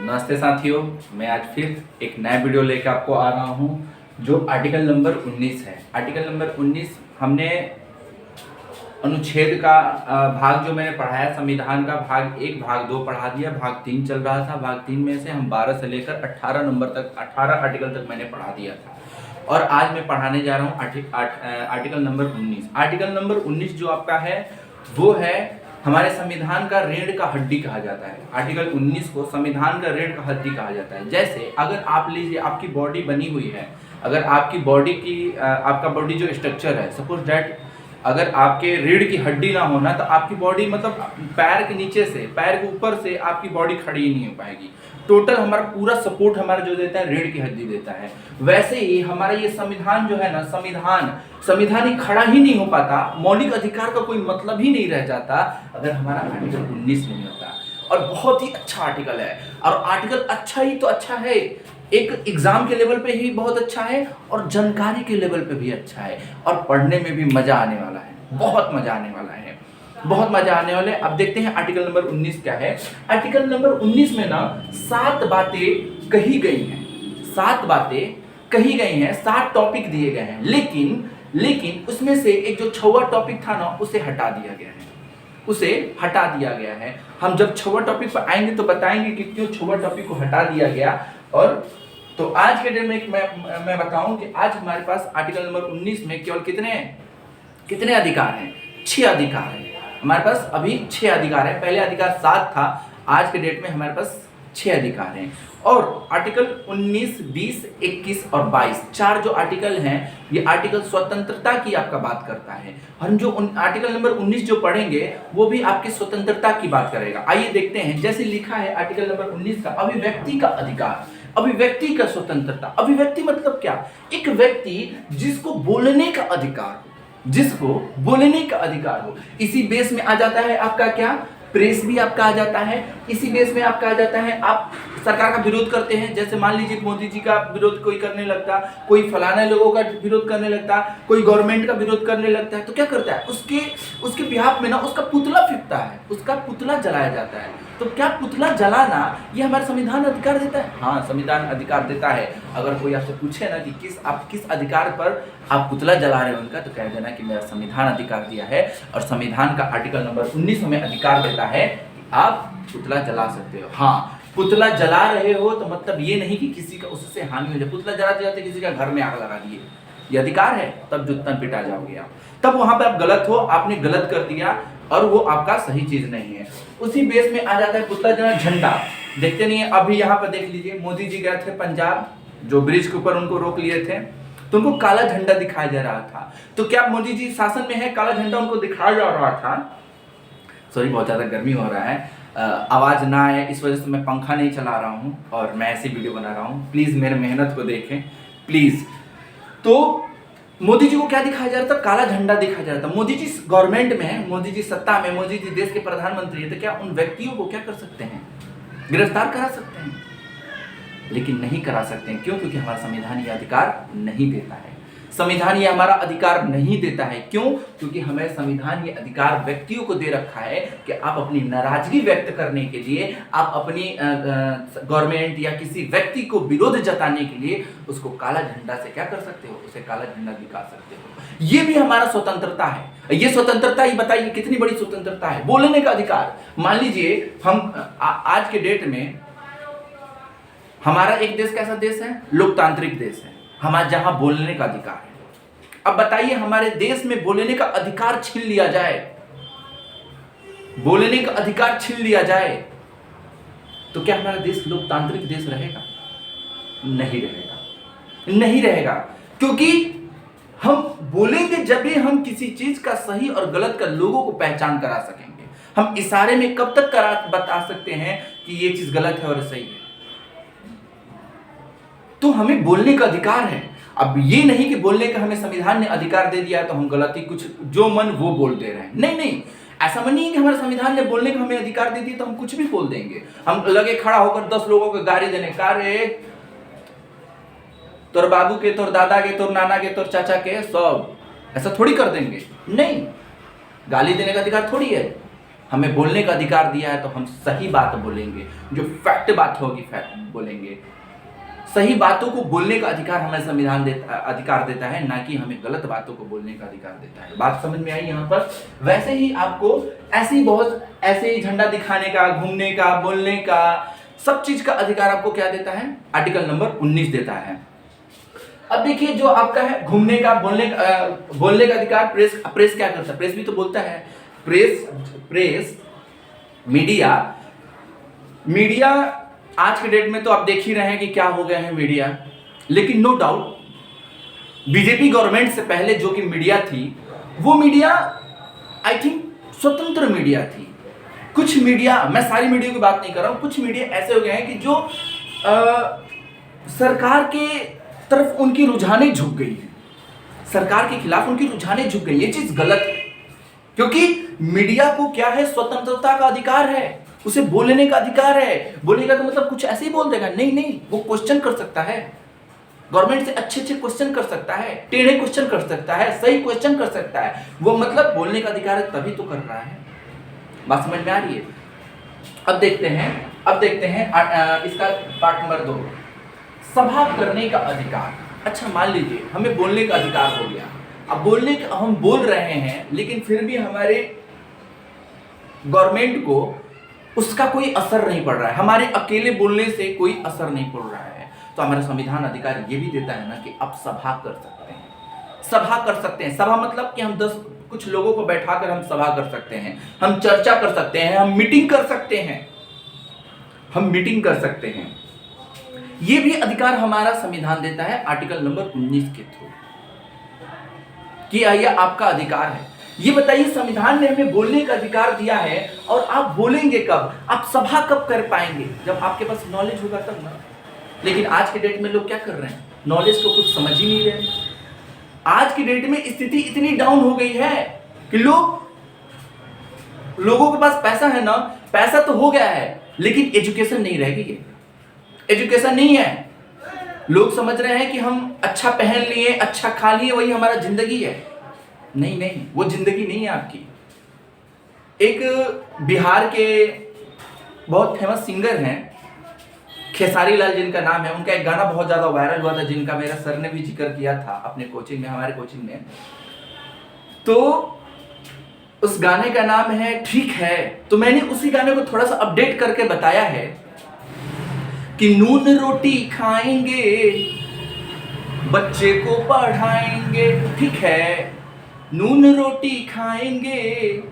नमस्ते साथियों, मैं आज फिर एक नया वीडियो लेकर आपको आ रहा हूं जो आर्टिकल नंबर 19 है। आर्टिकल नंबर 19 हमने अनुच्छेद का भाग जो मैंने पढ़ाया, संविधान का भाग 1 भाग 2 पढ़ा दिया, भाग 3 चल रहा था। भाग 3 में से हम 12 से लेकर 18 नंबर तक 18 आर्टिकल तक मैंने पढ़ा दिया था और आज मैं पढ़ाने जा रहा हूँ आर्टिकल नंबर 19। आर्टिकल नंबर 19 जो आपका है वो है हमारे संविधान का रीढ़ का हड्डी कहा जाता है। आर्टिकल 19 को संविधान का रीढ़ का हड्डी कहा जाता है। जैसे अगर आप लीजिए, आपकी बॉडी बनी हुई है, अगर आपकी बॉडी की आपका बॉडी जो स्ट्रक्चर है, सपोज दैट अगर आपके रीढ़ की हड्डी ना होना तो आपकी बॉडी मतलब पैर के नीचे से, पैर के ऊपर से आपकी बॉडी खड़ी ही नहीं हो पाएगी। टोटल हमारा पूरा सपोर्ट हमारा जो देता है रीढ़ की हड्डी देता है। वैसे ही हमारा ये संविधान जो है ना, संविधान ही खड़ा ही नहीं हो पाता, मौलिक अधिकार का कोई मतलब ही नहीं रह जाता अगर हमारा आर्टिकल 19 नहीं होता। और बहुत ही अच्छा आर्टिकल है, और आर्टिकल अच्छा ही तो अच्छा है, एक एग्जाम के लेवल पे ही बहुत अच्छा है और जानकारी के लेवल पे भी अच्छा है, और पढ़ने में भी मजा आने वाला है, बहुत मजा आने वाला है, बहुत मजा आने वाले। अब देखते हैं आर्टिकल नंबर 19 क्या है। आर्टिकल नंबर 19 में ना 7 बातें कही गई हैं, 7 बातें कही गई हैं, 7 टॉपिक दिए गए हैं, लेकिन उसमें से एक जो 6वां टॉपिक था ना, उसे हटा दिया गया है, उसे हटा दिया गया है। हम जब 6वां टॉपिक पर आएंगे तो बताएंगे कि क्यों 6वां टॉपिक को हटा दिया गया। और तो आज के दिन में मैं बताऊं कि आज हमारे पास आर्टिकल नंबर 19 में केवल कितने अधिकार हैं? 6 अधिकार हैं हमारे पास। अभी 6 अधिकार है, पहले अधिकार 7 था, आज के डेट में हमारे पास 6 अधिकार हैं। और आर्टिकल 19, 20, 21 और 22 4 जो आर्टिकल हैं, ये आर्टिकल स्वतंत्रता की आपका बात करता है। हम जो आर्टिकल नंबर 19 जो पढ़ेंगे वो भी आपकी स्वतंत्रता की बात करेगा। आइए देखते हैं, जैसे लिखा है आर्टिकल नंबर 19 का, अभिव्यक्ति का अधिकार, अभिव्यक्ति का स्वतंत्रता। अभिव्यक्ति मतलब क्या? एक व्यक्ति जिसको बोलने का अधिकार हो, जिसको बोलने का अधिकार हो। इसी बेस में आ जाता है आपका क्या, प्रेस भी आपका आ जाता है। इसी बेस में आपका आ जाता है, आप सरकार का विरोध करते हैं, जैसे मान लीजिए मोदी जी का विरोध कोई करने लगता, कोई फलाना लोगों का विरोध करने लगता, कोई गवर्नमेंट का विरोध करने लगता है, तो क्या करता है, उसके बिहाफ में ना उसका पुतला फीकता है, उसका पुतला जलाया जाता है। तो क्या पुतला जलाना ये हमारा संविधान अधिकार देता है? हाँ, संविधान अधिकार देता है। अगर कोई आपसे पूछे ना कि किस अधिकार पर आप पुतला जला रहे हो उनका, तो कह देना कि मेरा संविधान अधिकार दिया है। और संविधान का आर्टिकल नंबर 19 हमें अधिकार देता है कि आप पुतला जला सकते हो। हाँ, पुतला जला रहे हो तो मतलब ये नहीं कि किसी का उससे हानि हो जाए। पुतला जलाते जाते किसी का घर में आग लगा दिए, ये अधिकार है, तब जुत्ता पिटा जाओगे आप, तब वहां पे आप गलत हो, आपने गलत कर दिया और वो आपका सही चीज नहीं है। उसी बेस में आ जाता है पुतला जला। झंडा देखते नहीं है, अभी यहाँ पर देख लीजिए, मोदी जी गए थे पंजाब, जो ब्रिज के ऊपर उनको रोक लिए थे, तो उनको काला झंडा दिखाया जा रहा था। तो क्या मोदी जी शासन में है, काला झंडा उनको दिखाया जा रहा था? सॉरी, बहुत ज्यादा गर्मी हो रहा है, आवाज ना आए इस वजह से मैं पंखा नहीं चला रहा हूँ और मैं ऐसी वीडियो बना रहा हूँ। प्लीज मेरे मेहनत को देखें प्लीज। तो मोदी जी को क्या दिखाया जा रहा था? काला झंडा दिखाया जा रहा था। मोदी जी गवर्नमेंट में है, मोदी जी सत्ता में, मोदी जी देश के प्रधानमंत्री है, तो क्या उन व्यक्तियों को क्या कर सकते हैं? गिरफ्तार करा सकते हैं? लेकिन नहीं करा सकते हैं। क्यों? क्योंकि हमारा संविधान ये अधिकार नहीं देता है। संविधान ये हमारा अधिकार नहीं देता है। क्यों? क्योंकि हमें संविधान ये अधिकार व्यक्तियों को दे रखा है कि आप अपनी नाराजगी व्यक्त करने के लिए, आप अपनी गवर्नमेंट या किसी व्यक्ति को विरोध जताने के लिए उसको काला झंडा से क्या कर सकते हो, उसे काला झंडा दिखा सकते हो। ये भी हमारा स्वतंत्रता है। ये स्वतंत्रता ही बताइए कितनी बड़ी स्वतंत्रता है। बोलने का अधिकार, मान लीजिए हम आज के डेट में हमारा एक देश कैसा देश है? लोकतांत्रिक देश है हमारा, जहां बोलने का अधिकार है। अब बताइए, हमारे देश में बोलने का अधिकार छीन लिया जाए, बोलने का अधिकार छीन लिया जाए, तो क्या हमारा देश लोकतांत्रिक देश रहेगा? नहीं रहेगा, नहीं रहेगा। क्योंकि हम बोलेंगे जब भी हम किसी चीज का सही और गलत का लोगों को पहचान करा सकेंगे। हम इशारे में कब तक बता सकते हैं कि ये चीज गलत है और सही है? तो हमें बोलने का अधिकार है। अब ये नहीं कि बोलने का हमें संविधान ने अधिकार दे दिया तो हम गलती कुछ जो मन वो बोल दे रहे हैं। नहीं नहीं, ऐसा मन नहीं है कि हमारे संविधान ने बोलने का हमें अधिकार दे दिया तो हम कुछ भी बोल देंगे। हम लगे खड़ा होकर 10 लोगों को गाली देने, का रे तोर बाबू के, तोर दादा के, तोर नाना के, तोर चाचा के, सब ऐसा थोड़ी कर देंगे। नहीं, गाली देने का अधिकार थोड़ी है। हमें बोलने का अधिकार दिया है तो हम सही बात बोलेंगे, जो फैक्ट बात होगी फैक्ट बोलेंगे। सही बातों को बोलने का अधिकार हमें संविधान अधिकार देता है, ना कि हमें गलत बातों को बोलने का अधिकार देता है। बात समझ में आई यहाँ पर? वैसे ही आपको ऐसे ही झंडा दिखाने का, घूमने का, बोलने का, सब चीज का अधिकार आपको क्या देता है? आर्टिकल नंबर 19 देता है। अब देखिए जो आपका है घूमने का, बोलने का अधिकार, प्रेस क्या करता है? प्रेस भी तो बोलता है। प्रेस मीडिया आज के डेट में तो आप देख ही रहे हैं कि क्या हो गया है मीडिया। लेकिन नो डाउट बीजेपी गवर्नमेंट से पहले जो कि मीडिया थी, वो मीडिया आई थिंक स्वतंत्र मीडिया थी। कुछ मीडिया, मैं सारी मीडिया की बात नहीं कर रहा हूं, कुछ मीडिया ऐसे हो गए हैं कि जो सरकार के तरफ उनकी रुझाने झुक गई है, सरकार के खिलाफ उनकी रुझाने झुक गई। ये चीज गलत है, क्योंकि मीडिया को क्या है? स्वतंत्रता का अधिकार है, उसे बोलने का अधिकार है। बोलेगा तो मतलब कुछ ऐसे ही बोल देगा? नहीं, वो क्वेश्चन कर सकता है, गवर्नमेंट से अच्छे क्वेश्चन कर सकता है, टेढ़े क्वेश्चन कर सकता है, सही क्वेश्चन कर सकता है। वो मतलब बोलने का अधिकार है तभी तो कर रहा है। बात समझ में आ रही है? अब देखते हैं इसका पार्ट नंबर 2, सभा करने का अधिकार। अच्छा मान लीजिए हमें बोलने का अधिकार हो गया, अब हम बोल रहे हैं, लेकिन फिर भी हमारे गवर्नमेंट को उसका कोई असर नहीं पड़ रहा है, हमारे अकेले बोलने से कोई असर नहीं पड़ रहा है, तो हमारा संविधान अधिकार ये भी देता है ना कि आप सभा कर सकते हैं। सभा मतलब कि हम कुछ लोगों को बैठाकर हम सभा कर सकते हैं, हम चर्चा कर सकते हैं, हम मीटिंग कर सकते हैं। ये भी अधिकार हमारा संविधान देता है आर्टिकल नंबर 19 के थ्रू, कि यह आपका अधिकार है। ये बताइए संविधान ने हमें बोलने का अधिकार दिया है, और आप बोलेंगे कब? आप सभा कब कर पाएंगे? जब आपके पास नॉलेज होगा तब ना। लेकिन आज के डेट में लोग क्या कर रहे हैं? नॉलेज को कुछ समझ ही नहीं रहे। आज की डेट में स्थिति इतनी डाउन हो गई है कि लोगों के पास पैसा है ना, पैसा तो हो गया है, लेकिन एजुकेशन नहीं रह गई है। एजुकेशन नहीं है। लोग समझ रहे हैं कि हम अच्छा पहन लिए, अच्छा खा लिए, वही हमारा जिंदगी है। नहीं, वो जिंदगी नहीं है आपकी। एक बिहार के बहुत फेमस सिंगर हैं, खेसारी लाल जिनका नाम है, उनका एक गाना बहुत ज्यादा वायरल हुआ था, जिनका मेरा सर ने भी जिक्र किया था अपने कोचिंग में, हमारे कोचिंग में। तो उस गाने का नाम है ठीक है। तो मैंने उसी गाने को थोड़ा सा अपडेट करके बताया है कि नून रोटी खाएंगे, बच्चे को पढ़ाएंगे, ठीक है, नून रोटी खाएंगे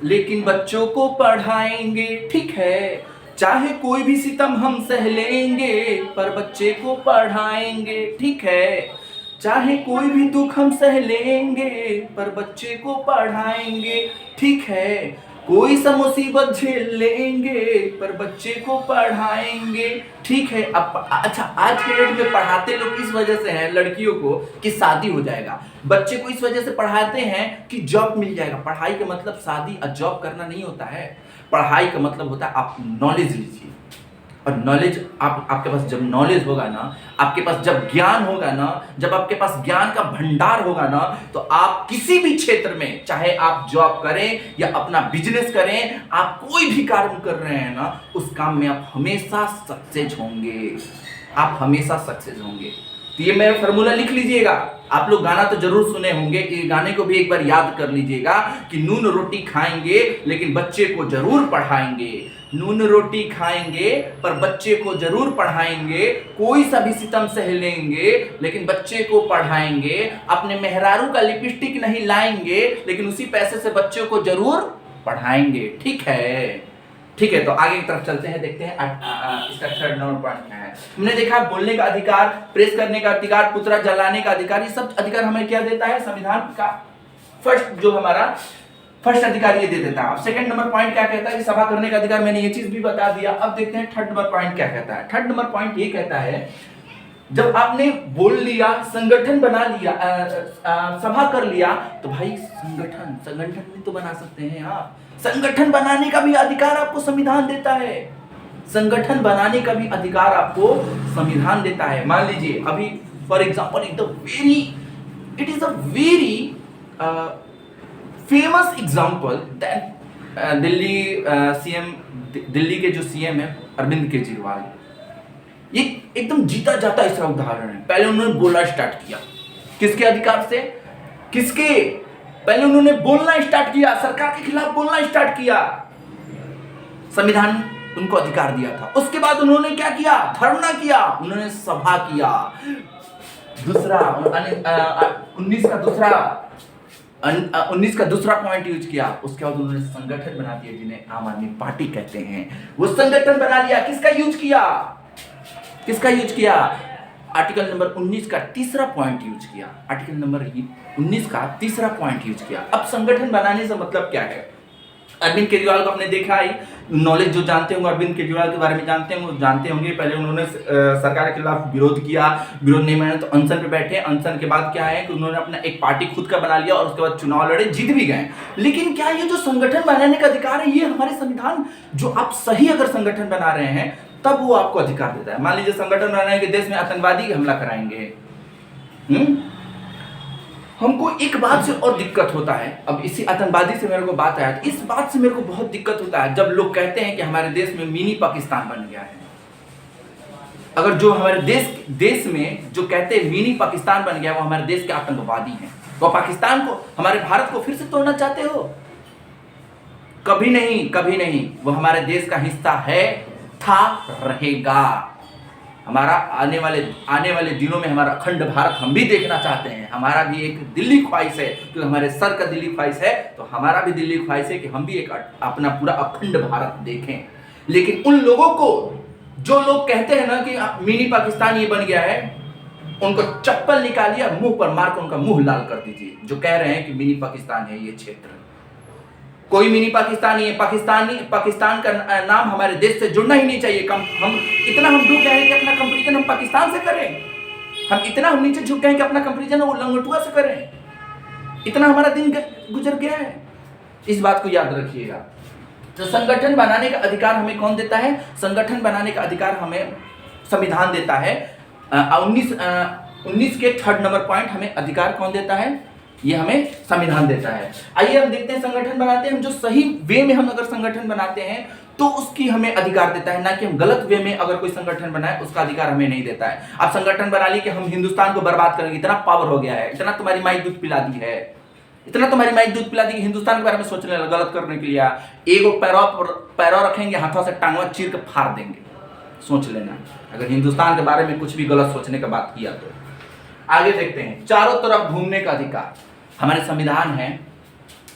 लेकिन बच्चों को पढ़ाएंगे, ठीक है, चाहे कोई भी सितम हम सह लेंगे पर बच्चे को पढ़ाएंगे, ठीक है, चाहे कोई भी दुख हम सह लेंगे पर बच्चे को पढ़ाएंगे, ठीक है, कोई सा मुसीबत झेल लेंगे पर बच्चे को पढ़ाएंगे, ठीक है। अब अच्छा, आज के डेट में पढ़ाते लोग इस वजह से हैं लड़कियों को कि शादी हो जाएगा, बच्चे को इस वजह से पढ़ाते हैं कि जॉब मिल जाएगा। पढ़ाई का मतलब शादी और जॉब करना नहीं होता है। पढ़ाई का मतलब होता है आप नॉलेज लीजिए, और नॉलेज आपके पास जब नॉलेज होगा ना, आपके पास जब ज्ञान होगा ना, जब आपके पास ज्ञान का भंडार होगा ना, तो आप किसी भी क्षेत्र में, चाहे आप जॉब करें या अपना बिजनेस करें, आप कोई भी कार्य कर रहे हैं ना, उस काम में आप हमेशा सक्सेस होंगे, आप हमेशा सक्सेस होंगे। तो ये मेरा फॉर्मूला लिख लीजिएगा। आप लोग गाना तो जरूर सुने होंगे, ये गाने को भी एक बार याद कर लीजिएगा कि नून रोटी खाएंगे लेकिन बच्चे को जरूर पढ़ाएंगे, नून रोटी खाएंगे पर बच्चे को जरूर पढ़ाएंगे, कोई सा भी सितम सह लेंगे लेकिन बच्चे को पढ़ाएंगे, अपने मेहरारू का लिपस्टिक नहीं लाएंगे लेकिन उसी पैसे से बच्चों को जरूर पढ़ाएंगे, ठीक है। ठीक है, तो आगे की तरफ चलते हैं, देखते हैं इसका थर्ड नंबर पॉइंट क्या है। हमने देखा बोलने का अधिकार, प्रेस करने का अधिकार, पुतला जलाने का अधिकार, ये सब अधिकार हमें क्या देता है? संविधान का फर्स्ट अधिकार ये दे देता है। अब सेकंड नंबर पॉइंट क्या कहता है कि सभा करने का अधिकार, मैंने ये चीज भी बता दिया। अब देखते हैं थर्ड नंबर पॉइंट क्या कहता है। थर्ड नंबर पॉइंट ये कहता है जब आपने बोल लिया, संगठन बना लिया, सभा कर लिया, तो भाई संगठन भी तो बना सकते हैं आप। संगठन बनाने का भी अधिकार आपको संविधान देता है। संगठन बनाने का भी अधिकार आपको संविधान देता है। मान लीजिए अभी for example it is a very famous example that Delhi CM, Delhi के जो सीएम है अरविंद केजरीवाल, ये एकदम जीता जाता इसका उदाहरण है। पहले उन्होंने बोलना स्टार्ट किया, किसके अधिकार से, किसके, पहले उन्होंने बोलना स्टार्ट किया, सरकार के खिलाफ बोलना स्टार्ट किया, संविधान उनको अधिकार दिया था। उसके बाद उन्होंने क्या किया, धरना किया, उन्होंने सभा किया, दूसरा 19 का दूसरा पॉइंट यूज किया। उसके बाद उन्होंने संगठन बना दिया जिन्हें आम आदमी पार्टी कहते हैं, वो संगठन बना लिया। किसका यूज किया, किसका यूज किया, आर्टिकल नंबर 19 का तीसरा पॉइंट यूज किया, आर्टिकल नंबर 19 का तीसरा पॉइंट यूज किया। अब संगठन बनाने से मतलब क्या है, अरविंद केजरीवाल को आपने देखा ही, नॉलेज जो जानते होंगे अरविंद केजरीवाल के बारे में जानते होंगे, जानते होंगे पहले उन्होंने सरकार के खिलाफ विरोध किया, विरोध नहीं माना तो अनशन पे बैठे, अनशन के बाद क्या है कि उन्होंने अपना एक पार्टी खुद का बना लिया और उसके बाद चुनाव लड़े, जीत भी गए। लेकिन क्या ये जो संगठन बनाने का अधिकार है, ये हमारे संविधान, जो आप सही अगर संगठन बना रहे हैं तब वो आपको अधिकार देता है। मान लीजिए संगठन बनाने के देश में आतंकवादी हमला कराएंगे, हमको एक बात से और दिक्कत होता है, अब इसी आतंकवादी से मेरे को बात आया, तो इस बात से मेरे को बहुत दिक्कत होता है जब लोग कहते हैं कि हमारे देश में मिनी पाकिस्तान बन गया है। अगर जो हमारे देश में जो कहते हैं मिनी पाकिस्तान बन गया, वो हमारे देश के आतंकवादी हैं। वो पाकिस्तान को, हमारे भारत को फिर से तोड़ना चाहते हो? कभी नहीं, कभी नहीं। वो हमारे देश का हिस्सा है, था, रहेगा। हमारा आने वाले दिनों में हमारा अखंड भारत हम भी देखना चाहते हैं। हमारा भी एक दिल्ली ख्वाहिश है, क्योंकि हमारे सर का दिल्ली ख्वाहिश है, तो हमारा भी दिल्ली ख्वाहिश है कि हम भी एक अपना पूरा अखंड भारत देखें। लेकिन उन लोगों को, जो लोग कहते हैं ना कि मिनी पाकिस्तान ये बन गया है, उनको चप्पल निकालिए, मुंह पर मार कर उनका मुंह लाल कर दीजिए, जो कह रहे हैं कि मिनी पाकिस्तान है ये क्षेत्र। कोई मिनी पाकिस्तान नहीं है। पाकिस्तान का नाम हमारे देश से जुड़ना ही नहीं चाहिए। हम इतना हम डूब गए हैं कि अपना कंपैरिजन हम पाकिस्तान से करें, हम इतना हम नीचे झुक गए हैं कि अपना कंपैरिजन वो लंगोटुआ से करें। इतना हमारा दिन गुजर गया है, इस बात को याद रखिएगा। तो संगठन बनाने का अधिकार हमें कौन देता है? संगठन बनाने का अधिकार हमें संविधान देता है। 19 के 3rd नंबर पॉइंट हमें अधिकार कौन देता है? ये हमें संविधान देता है। आइए हम देखते हैं, संगठन बनाते हैं हम, जो सही वे में हम अगर संगठन बनाते हैं तो उसकी हमें अधिकार देता है, ना कि हम गलत वे में अगर कोई संगठन बनाए उसका अधिकार हमें नहीं देता है। आप संगठन बना ली कि हम हिंदुस्तान को बर्बाद करेंगे, इतना पावर हो गया है, इतना तुम्हारी माई दूध पिला दी है, इतना तुम्हारी माई दूध पिला दी कि हिंदुस्तान के बारे में सोचने लगा, गलत करने के लिए एक पैरों रखेंगे, हाथों से टांगवा चीर के फाड़ देंगे। सोच लेना अगर हिंदुस्तान के बारे में कुछ भी गलत सोचने का बात किया तो। आगे देखते हैं, चारों तरफ घूमने का अधिकार हमारे संविधान है,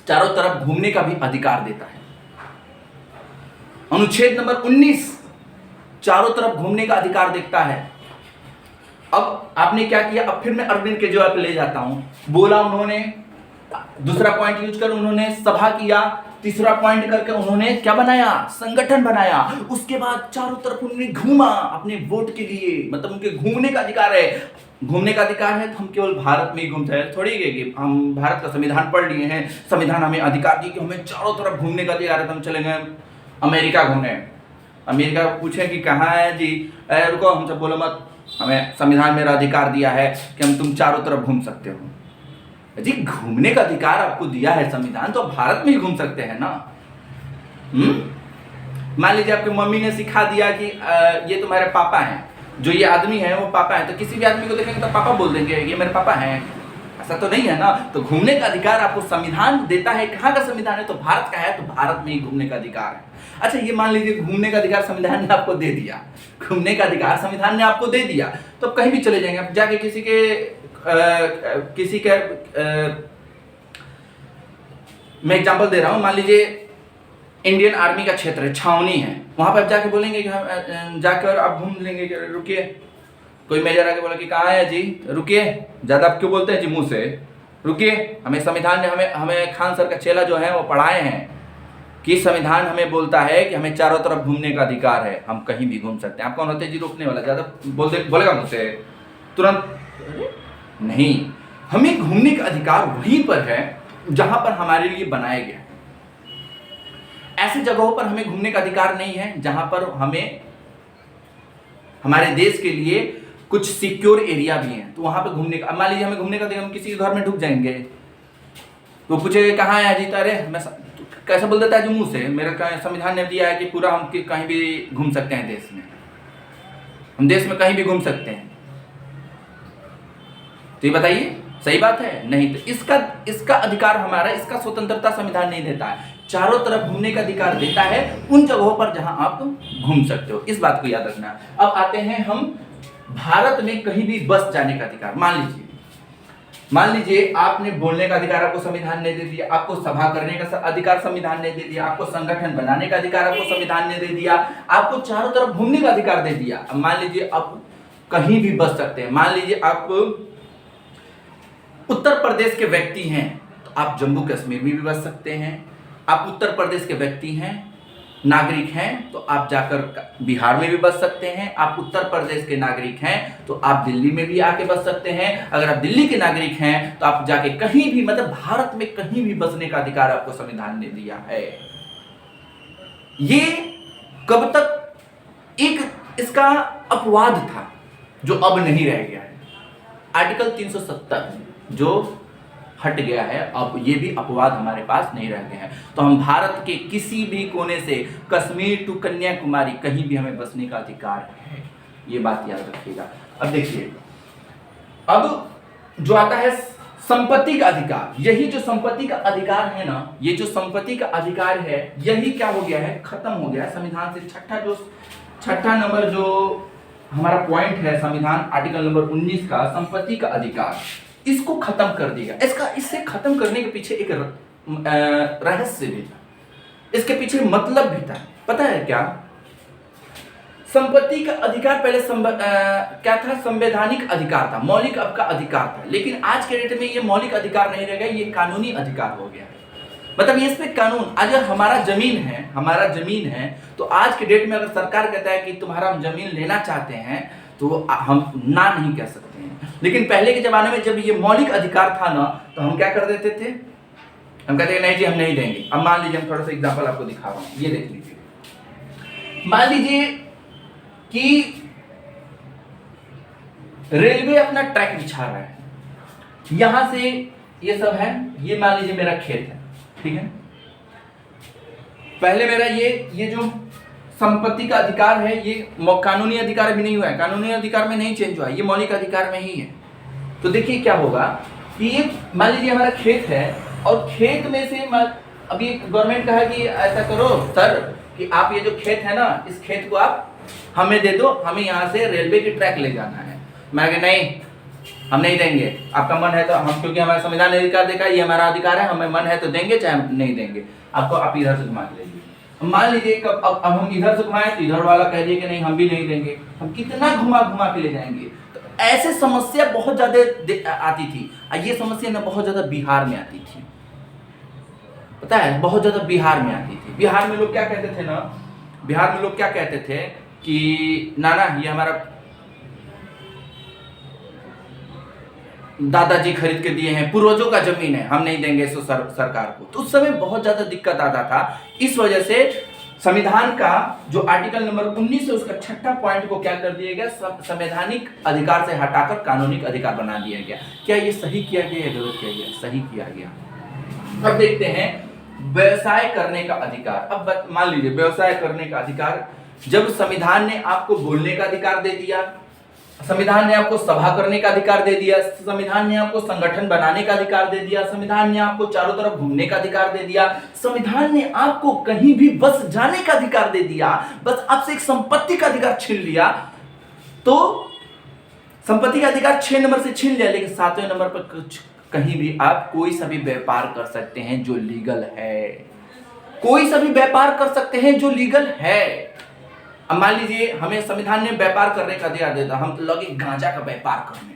चारों तरफ घूमने का भी अधिकार देता है। अनुच्छेद नंबर 19 चारों तरफ घूमने का अधिकार देता है। अब आपने क्या किया, अब फिर मैं अरविंद केजरीवाल पे ले जाता हूं। बोला उन्होंने, दूसरा पॉइंट यूज कर उन्होंने सभा किया, तीसरा पॉइंट करके उन्होंने क्या बनाया, संगठन बनाया। उसके बाद चारों तरफ उन्होंने घूमा अपने वोट के लिए, मतलब उनके घूमने का अधिकार है। घूमने का अधिकार है तो हम केवल भारत में ही घूमते हैं थोड़ी है कि हम भारत का संविधान पढ़ लिए हैं, संविधान हमें अधिकार दी कि हमें चारों तरफ घूमने का अधिकार है, तो हम चलेंगे अमेरिका घूमने। अमेरिका पूछे कि कहाँ है जी, रुको, हमसे बोलो मत, हमें संविधान मेरा अधिकार दिया है कि हम तुम चारों तरफ घूम सकते हो। जी घूमने का अधिकार आपको दिया है संविधान, तो भारत में ही घूम सकते हैं ना। मान लीजिए आपकी मम्मी ने सिखा दिया कि ये तुम्हारे पापा हैं, जो ये आदमी है वो पापा है, तो किसी भी आदमी को देखेंगे तो पापा बोल देंगे ये मेरे पापा हैं, ऐसा तो नहीं है ना। तो घूमने का अधिकार आपको संविधान देता है। कहाँ का संविधान है? तो भारत का है, तो भारत में ही घूमने का अधिकार है। अच्छा ये मान लीजिए घूमने का अधिकार संविधान ने आपको दे दिया, घूमने का अधिकार संविधान ने आपको दे दिया, तो कहीं भी चले जाएंगे आप, जाके किसी के मैं एग्जांपल दे रहा हूँ, मान लीजिए इंडियन आर्मी का क्षेत्र है, छावनी है, वहां पर आप जाके बोलेंगे कि हम जाकर आप घूम लेंगे, रुकिए, कोई मेजर आके बोला कि कहाँ है जी, रुकिए, ज्यादा आप क्यों बोलते हैं जी मुंह से, रुकिए, हमें संविधान ने हमें खान सर का चेला जो है वो पढ़ाए हैं कि संविधान हमें बोलता है कि हमें चारों तरफ घूमने का अधिकार है, हम कहीं भी घूम सकते हैं। आप कौन होते हैं जी रोकने वाला? ज्यादा बोलेगा मुझसे तुरंत नहीं। हमें घूमने का अधिकार वहीं पर है जहां पर हमारे लिए बनाया गया है। ऐसी जगहों पर हमें घूमने का अधिकार नहीं है जहां पर हमें हमारे देश के लिए कुछ सिक्योर एरिया भी हैं, तो वहां पर घूमने का, मान लीजिए हमें घूमने का, हम किसी के घर में ढुक जाएंगे तो पूछेगा कहाँ है अजीत, अरे मैं कैसा बोल देता है जो मुंह से, मेरा संविधान ने दिया है कि पूरा हम कहीं भी घूम सकते हैं देश में, हम देश में कहीं भी घूम सकते हैं। तो ये बताइए सही बात है? नहीं। तो इसका अधिकार हमारा, इसका स्वतंत्रता संविधान नहीं देता है। चारों तरफ घूमने का अधिकार देता है उन जगहों पर जहां आप घूम सकते हो, इस बात को याद रखना। अब आते हैं हम भारत में कहीं भी बस जाने का अधिकार। मान लीजिए आपने बोलने का अधिकार आपको संविधान ने दे दिया, आपको सभा करने का अधिकार संविधान ने दे दिया, आपको संगठन बनाने का अधिकार आपको संविधान ने दे दिया, आपको चारों तरफ घूमने का अधिकार दे दिया। अब मान लीजिए आप कहीं भी बस सकते हैं। मान लीजिए आप उत्तर प्रदेश के व्यक्ति हैं तो आप जम्मू कश्मीर में भी बस सकते हैं। आप उत्तर प्रदेश के व्यक्ति हैं, नागरिक हैं, तो आप जाकर बिहार में भी बस सकते हैं। आप उत्तर प्रदेश के नागरिक हैं तो आप दिल्ली में भी आके बस सकते हैं। अगर आप दिल्ली के नागरिक हैं तो आप जाके कहीं भी, मतलब भारत में कहीं भी बसने का अधिकार आपको संविधान ने दिया है। ये कब तक एक इसका अपवाद था जो अब नहीं रह गया है। आर्टिकल 370 जो हट गया है, अब ये भी अपवाद हमारे पास नहीं रह गए हैं। तो हम भारत के किसी भी कोने से, कश्मीर टू कन्याकुमारी, कहीं भी हमें बसने का अधिकार है। ये बात याद रखिएगा। अब देखिए, अब जो आता है संपत्ति का अधिकार। यही जो संपत्ति का अधिकार है ना, ये जो संपत्ति का अधिकार है, यही क्या हो गया है, खत्म हो गया है संविधान से। छठा नंबर जो हमारा पॉइंट है संविधान आर्टिकल नंबर 19 का, संपत्ति का अधिकार, इसको खत्म कर दिया। इससे खत्म करने के पीछे एक रहस्य भी था, इसके पीछे मतलब भी था। पता है क्या? संपत्ति का अधिकार पहले क्या था? संवैधानिक अधिकार था, मौलिक आपका अधिकार था। लेकिन आज के डेट में ये मौलिक अधिकार नहीं रह गया, ये कानूनी अधिकार हो गया है। मतलब ये इस पे कानून, अगर हमारा जमीन है तो आज के डेट में अगर सरकार कहता है कि तुम्हारा हम जमीन लेना चाहते हैं तो हम ना नहीं कह सकते हैं। लेकिन पहले के जमाने में जब ये मौलिक अधिकार था ना, तो हम क्या कर देते थे, हम कहते हैं नहीं जी हम नहीं देंगे। अब मान लीजिए, हम थोड़ा सा एग्जांपल आपको दिखा रहा हूं, ये देख लीजिए। मान लीजिए कि रेलवे अपना ट्रैक बिछा रहा है, यहां से ये सब है, ये मान लीजिए मेरा खेत है, ठीक है। पहले मेरा ये जो संपत्ति का अधिकार है, ये कानूनी अधिकार भी नहीं हुआ है, कानूनी अधिकार में नहीं चेंज हुआ है, ये मौलिक अधिकार में ही है। तो देखिए क्या होगा कि ये मान लीजिए हमारा खेत है, और खेत में से अभी गवर्नमेंट कहा कि ऐसा करो सर कि आप ये जो खेत है ना, इस खेत को आप हमें दे दो, हमें यहाँ से रेलवे की ट्रैक ले जाना है। मैं कहा नहीं, हम नहीं देंगे। आपका मन है तो हम, क्योंकि हमारा संविधान ने अधिकार देखा, ये हमारा अधिकार है, हमें मन है तो देंगे, चाहे नहीं देंगे। आपको आप इधर से घुमा के ले लीजिए। मान लीजिए अब हम इधर से घुमाएं तो इधर वाला कह दिए कि नहीं हम भी नहीं देंगे। हम कितना घुमा घुमा के ले जाएंगे? तो ऐसे समस्या बहुत ज्यादा आती थी। ये समस्या ना बहुत ज्यादा बिहार में आती थी, पता है, बहुत ज्यादा बिहार में आती थी। बिहार में लोग क्या कहते थे ना, बिहार में लोग क्या कहते थे कि नाना ये हमारा दादाजी खरीद के दिए हैं, पूर्वजों का जमीन है, हम नहीं देंगे इसको सरकार को। तो उस समय बहुत ज्यादा दिक्कत आता था। इस वजह से संविधान का जो आर्टिकल नंबर 19 है, उसका छठा पॉइंट को क्या कर दिया गया, संवैधानिक अधिकार से हटाकर कानूनिक अधिकार बना दिया गया। क्या ये सही किया गया या गलत किया गया? सही किया गया। अब देखते हैं व्यवसाय करने का अधिकार। अब मान लीजिए व्यवसाय करने का अधिकार, जब संविधान ने आपको बोलने का अधिकार दे दिया, संविधान ने आपको सभा करने का अधिकार दे दिया, संविधान ने आपको संगठन बनाने का अधिकार दे दिया, संविधान ने आपको चारों तरफ घूमने का अधिकार दे दिया, संविधान ने आपको कहीं भी बस जाने का अधिकार दे दिया, बस आपसे एक संपत्ति का अधिकार छीन लिया, तो संपत्ति का अधिकार 6 नंबर से छीन लिया, लेकिन 7वें नंबर पर कहीं भी आप कोई सा भी व्यापार कर सकते हैं जो लीगल है, कोई सा भी व्यापार कर सकते हैं जो लीगल है। अब मान लीजिए हमें संविधान ने व्यापार करने का अधिकार देता, हम तो लगे गांजा का व्यापार करने,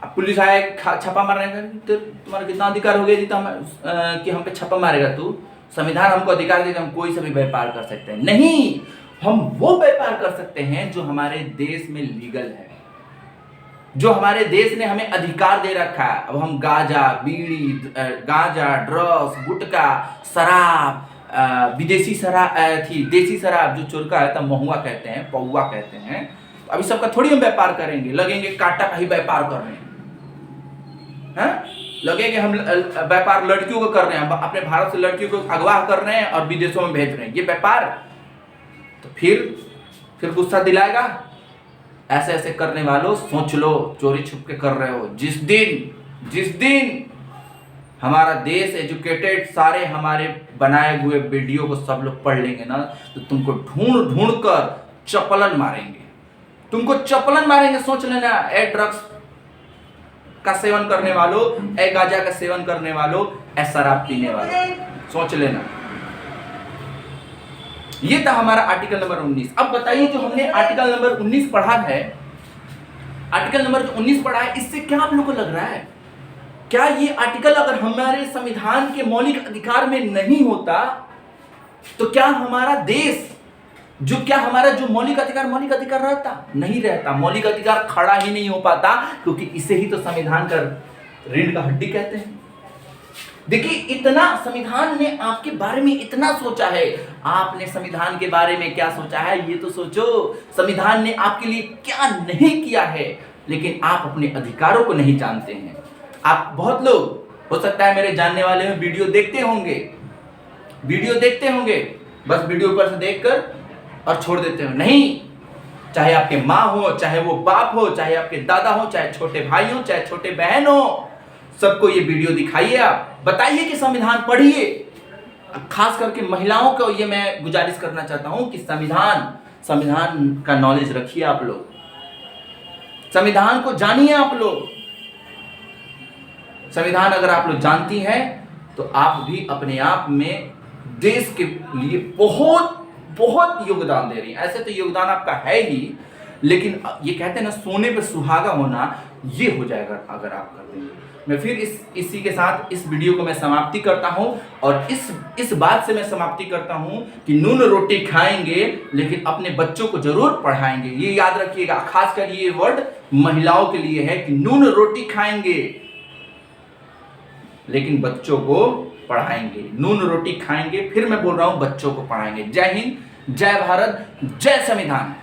अब पुलिस आए छापा मारने का, तो तुम्हारा कितना अधिकार हो गया कि हम पे छापा मारेगा तू? संविधान हमको अधिकार देता, हम कोई सा भी व्यापार कर सकते हैं। नहीं, हम वो व्यापार कर सकते हैं जो हमारे देश में लीगल है, जो हमारे देश ने हमें अधिकार दे रखा है। अब हम गांजा, बीड़ी, गांजा, ड्रग्स, गुटखा, शराब, विदेशी शराब थी, देसी शराब जो चुरका है, तब महुआ कहते हैं, पौआ कहते हैं, तो अभी सबका थोड़ी हम व्यापार करेंगे, लगेंगे कांटा का ही व्यापार कर रहे हैं। लगे कि हम व्यापार लड़कियों को कर रहे हैं, अपने भारत से लड़कियों को अगवा कर रहे हैं और विदेशों में भेज रहे हैं, ये व्यापार। तो फिर गुस्सा दिलाएगा। ऐसे ऐसे करने वालों सोच लो, चोरी छुप के कर रहे हो। जिस दिन हमारा देश एजुकेटेड सारे हमारे बनाए हुए वीडियो को सब लोग पढ़ लेंगे ना, तो तुमको ढूंढ ढूंढ कर चपलन मारेंगे, तुमको चपलन मारेंगे। सोच लेना, ए ड्रग्स का सेवन करने वालों, ए गांजा का सेवन करने वालों, ए शराब पीने वालों, सोच लेना। ये था हमारा आर्टिकल नंबर 19। अब बताइए जो हमने आर्टिकल नंबर 19 पढ़ा है, आर्टिकल नंबर 19 पढ़ा है, इससे क्या आप लोग को लग रहा है? क्या ये आर्टिकल अगर हमारे संविधान के मौलिक अधिकार में नहीं होता तो क्या हमारा देश हमारा जो मौलिक अधिकार रहता? नहीं रहता। मौलिक अधिकार खड़ा ही नहीं हो पाता, क्योंकि इसे ही तो संविधान का रीढ़ का हड्डी कहते हैं। देखिए, इतना संविधान ने आपके बारे में इतना सोचा है। आपने संविधान के बारे में क्या सोचा है ये तो सोचो। संविधान ने आपके लिए क्या नहीं किया है, लेकिन आप अपने अधिकारों को नहीं जानते हैं। आप बहुत लोग हो सकता है मेरे जानने वाले में वीडियो देखते होंगे, बस वीडियो ऊपर से देखकर और छोड़ देते हो। नहीं, चाहे आपके माँ हो, चाहे वो बाप हो, चाहे आपके दादा हो, चाहे छोटे भाई हो, चाहे छोटे बहन हो, सबको ये वीडियो दिखाइए। आप बताइए कि संविधान पढ़िए। खास करके महिलाओं को ये मैं गुजारिश करना चाहता हूं कि संविधान का नॉलेज रखिए। आप लोग संविधान को जानिए। आप लोग संविधान अगर आप लोग जानती हैं तो आप भी अपने आप में देश के लिए बहुत बहुत योगदान दे रही हैं। ऐसे तो योगदान आपका है ही, लेकिन ये कहते हैं ना, सोने पे सुहागा होना, ये हो जाएगा अगर आप कर देंगे। मैं फिर इसी के साथ इस वीडियो को मैं समाप्ति करता हूं, और इस बात से मैं समाप्ति करता हूं कि नून रोटी खाएंगे लेकिन अपने बच्चों को जरूर पढ़ाएंगे। ये याद रखिएगा, खासकर ये वर्ड महिलाओं के लिए है कि नून रोटी खाएंगे लेकिन बच्चों को पढ़ाएंगे। नून रोटी खाएंगे, फिर मैं बोल रहा हूं बच्चों को पढ़ाएंगे। जय हिंद, जय भारत, जय संविधान।